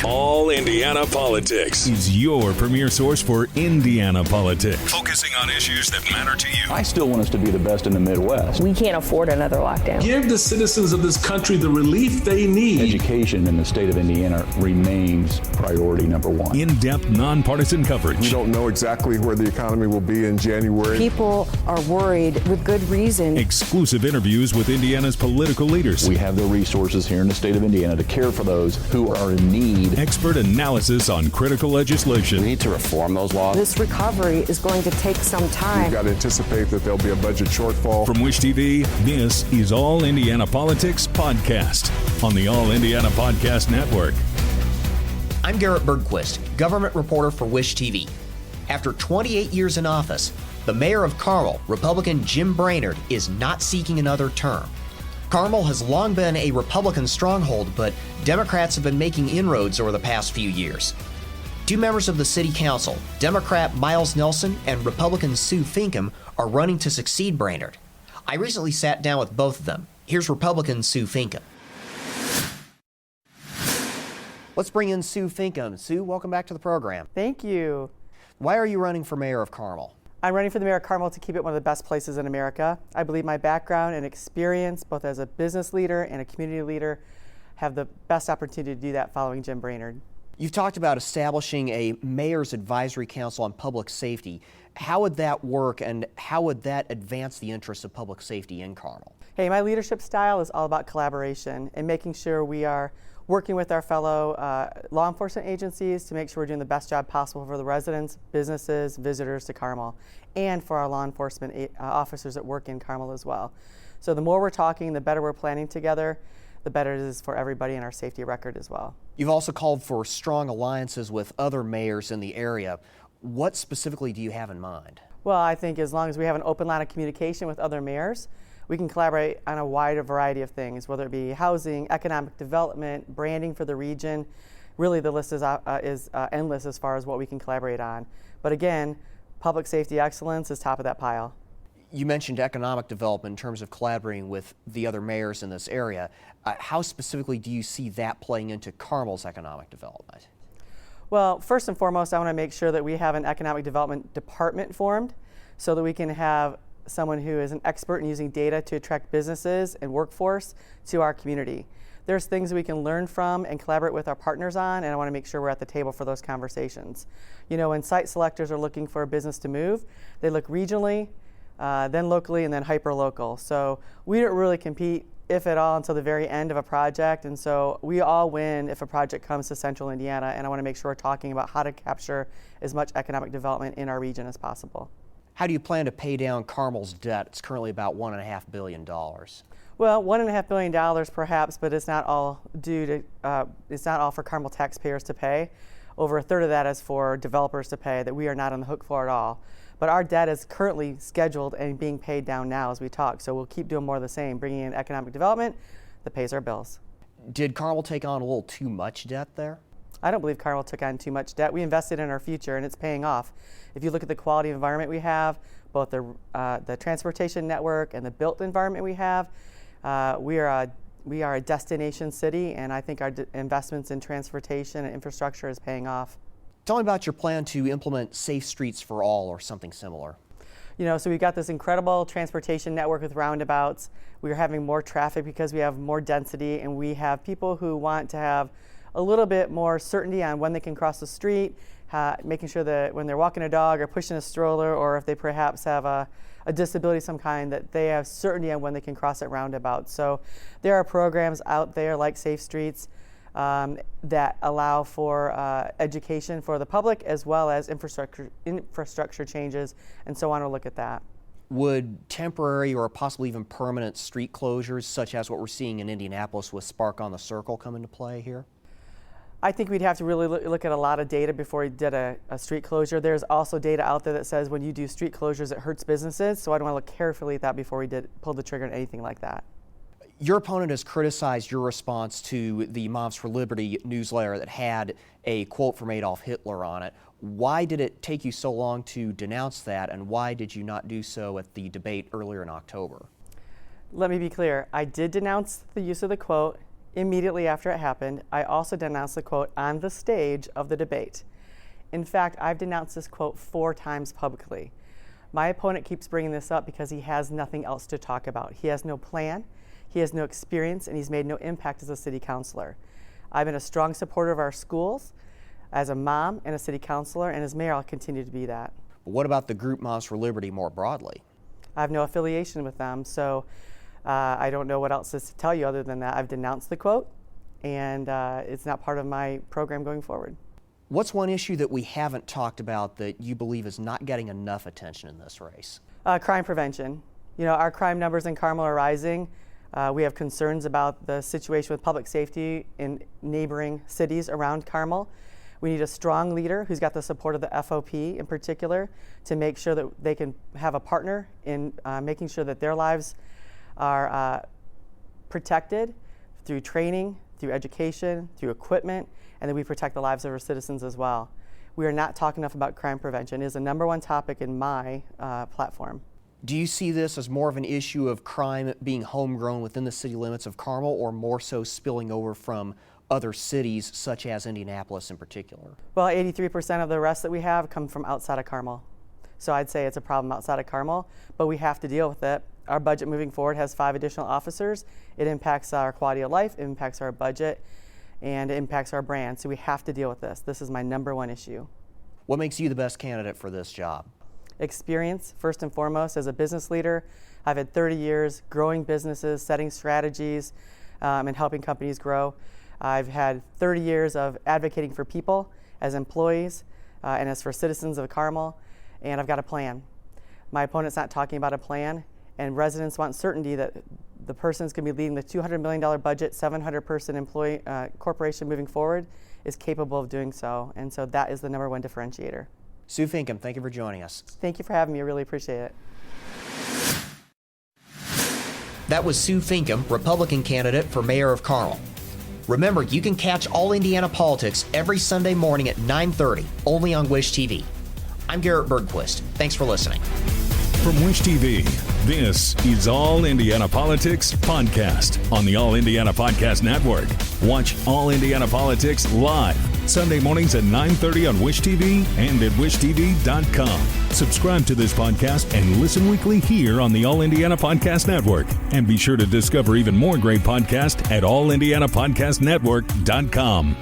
All Indiana Politics is your premier source for Indiana politics, focusing on issues that matter to you. I still want us to be the best in the Midwest. We can't afford another lockdown. Give the citizens of this country the relief they need. Education in the state of Indiana remains priority number one. In-depth, nonpartisan coverage. We don't know exactly where the economy will be in January. People are worried with good reason. Exclusive interviews with Indiana's political leaders. We have the resources here in the state of Indiana to care for those who are in need. Expert analysis on critical legislation. We need to reform those laws. This recovery is going to take some time. We've got to anticipate that there'll be a budget shortfall. From Wish TV, this is All Indiana Politics Podcast on the All Indiana Podcast Network. I'm Garrett Bergquist, government reporter for Wish TV. After 28 years in office, the mayor of Carmel, Republican John Brainard, is not seeking another term. Carmel has long been a Republican stronghold, but Democrats have been making inroads over the past few years. Two members of the city council, Democrat Miles Nelson and Republican Sue Finkam, are running to succeed Brainard. I recently sat down with both of them. Here's Republican Sue Finkam. Let's bring in Sue Finkam. Sue, welcome back to the program. Thank you. Why are you running for mayor of Carmel? I'm running for the mayor of Carmel to keep it one of the best places in America. I believe my background and experience, both as a business leader and a community leader, have the best opportunity to do that following John Brainard. You've talked about establishing a mayor's advisory council on public safety. How would that work, and how would that advance the interests of public safety in Carmel? Hey, my leadership style is all about collaboration and making sure we are working with our fellow law enforcement agencies to make sure we're doing the best job possible for the residents, businesses, visitors to Carmel, and for our law enforcement officers that work in Carmel as well. So the more we're talking, the better we're planning together, the better it is for everybody in our safety record as well. You've also called for strong alliances with other mayors in the area. What specifically do you have in mind? Well, I think as long as we have an open line of communication with other mayors, we can collaborate on a wider variety of things, whether it be housing, economic development, branding for the region. Really, the list is endless as far as what we can collaborate on. But again, public safety excellence is top of that pile. You mentioned economic development in terms of collaborating with the other mayors in this area. How specifically do you see that playing into Carmel's economic development? Well, first and foremost, I want to make sure that we have an economic development department formed so that we can have someone who is an expert in using data to attract businesses and workforce to our community. There's things we can learn from and collaborate with our partners on, and I want to make sure we're at the table for those conversations. You know, when site selectors are looking for a business to move, they look regionally, then locally, and then hyper-local. So we don't really compete, if at all, until the very end of a project, and so we all win if a project comes to Central Indiana, and I want to make sure we're talking about how to capture as much economic development in our region as possible. How do you plan to pay down Carmel's debt? It's currently about $1.5 billion. Well, $1.5 billion perhaps, but it's not all it's not all for Carmel taxpayers to pay. Over a third of that is for developers to pay that we are not on the hook for at all. But our debt is currently scheduled and being paid down now as we talk, so we'll keep doing more of the same, bringing in economic development that pays our bills. Did Carmel take on a little too much debt there? I don't believe Carmel took on too much debt. We invested in our future, and it's paying off. If you look at the quality of environment we have, both the transportation network and the built environment we have, we are a destination city, and I think our investments in transportation and infrastructure is paying off. Tell me about your plan to implement Safe Streets for All or something similar. You know, so we've got this incredible transportation network with roundabouts. We are having more traffic because we have more density, and we have people who want to have a little bit more certainty on when they can cross the street, making sure that when they're walking a dog or pushing a stroller, or if they perhaps have a disability of some kind, that they have certainty on when they can cross at roundabouts. So there are programs out there like Safe Streets that allow for education for the public as well as infrastructure changes, and so I want to look at that. Would temporary or possibly even permanent street closures, such as what we're seeing in Indianapolis with Spark on the Circle, come into play here? I think we'd have to really look at a lot of data before we did a street closure. There's also data out there that says when you do street closures, it hurts businesses, so I'd want to look carefully at that before we pull the trigger on anything like that. Your opponent has criticized your response to the Moms for Liberty newsletter that had a quote from Adolf Hitler on it. Why did it take you so long to denounce that, and why did you not do so at the debate earlier in October? Let me be clear. I did denounce the use of the quote Immediately after it happened, I also denounced the quote on the stage of the debate. In fact, I've denounced this quote 4 times publicly. My opponent keeps bringing this up because he has nothing else to talk about. He has no plan, he has no experience, and he's made no impact as a city councilor. I've been a strong supporter of our schools as a mom and a city councilor, and as mayor, I'll continue to be that. But what about the group Moms for Liberty more broadly? I have no affiliation with them, so I don't know what else is to tell you other than that I've denounced the quote, and it's not part of my program going forward. What's one issue that we haven't talked about that you believe is not getting enough attention in this race? Crime prevention. You know, our crime numbers in Carmel are rising. We have concerns about the situation with public safety in neighboring cities around Carmel. We need a strong leader who's got the support of the FOP in particular to make sure that they can have a partner in making sure that their lives are protected through training, through education, through equipment, and that we protect the lives of our citizens as well. We are not talking enough about crime prevention. It is the #1 topic in my platform. Do you see this as more of an issue of crime being homegrown within the city limits of Carmel, or more so spilling over from other cities such as Indianapolis in particular? Well, 83% of the arrests that we have come from outside of Carmel. So I'd say it's a problem outside of Carmel, but we have to deal with it. Our budget moving forward has 5 additional officers. It impacts our quality of life, it impacts our budget, and it impacts our brand. So we have to deal with this. This is my #1 issue. What makes you the best candidate for this job? Experience, first and foremost, as a business leader. I've had 30 years growing businesses, setting strategies, and helping companies grow. I've had 30 years of advocating for people as employees and as for citizens of Carmel, and I've got a plan. My opponent's not talking about a plan, and residents want certainty that the person's going to be leading the $200 million budget, 700-person employee corporation moving forward is capable of doing so, and so that is the #1 differentiator. Sue Finkam, thank you for joining us. Thank you for having me. I really appreciate it. That was Sue Finkam, Republican candidate for mayor of Carmel. Remember, you can catch All Indiana Politics every Sunday morning at 9:30, only on Wish TV. I'm Garrett Bergquist. Thanks for listening. From Wish TV, this is All Indiana Politics Podcast on the All Indiana Podcast Network. Watch All Indiana Politics live Sunday mornings at 9:30 on Wish TV and at wishtv.com. Subscribe to this podcast and listen weekly here on the All Indiana Podcast Network. And be sure to discover even more great podcasts at allindianapodcastnetwork.com.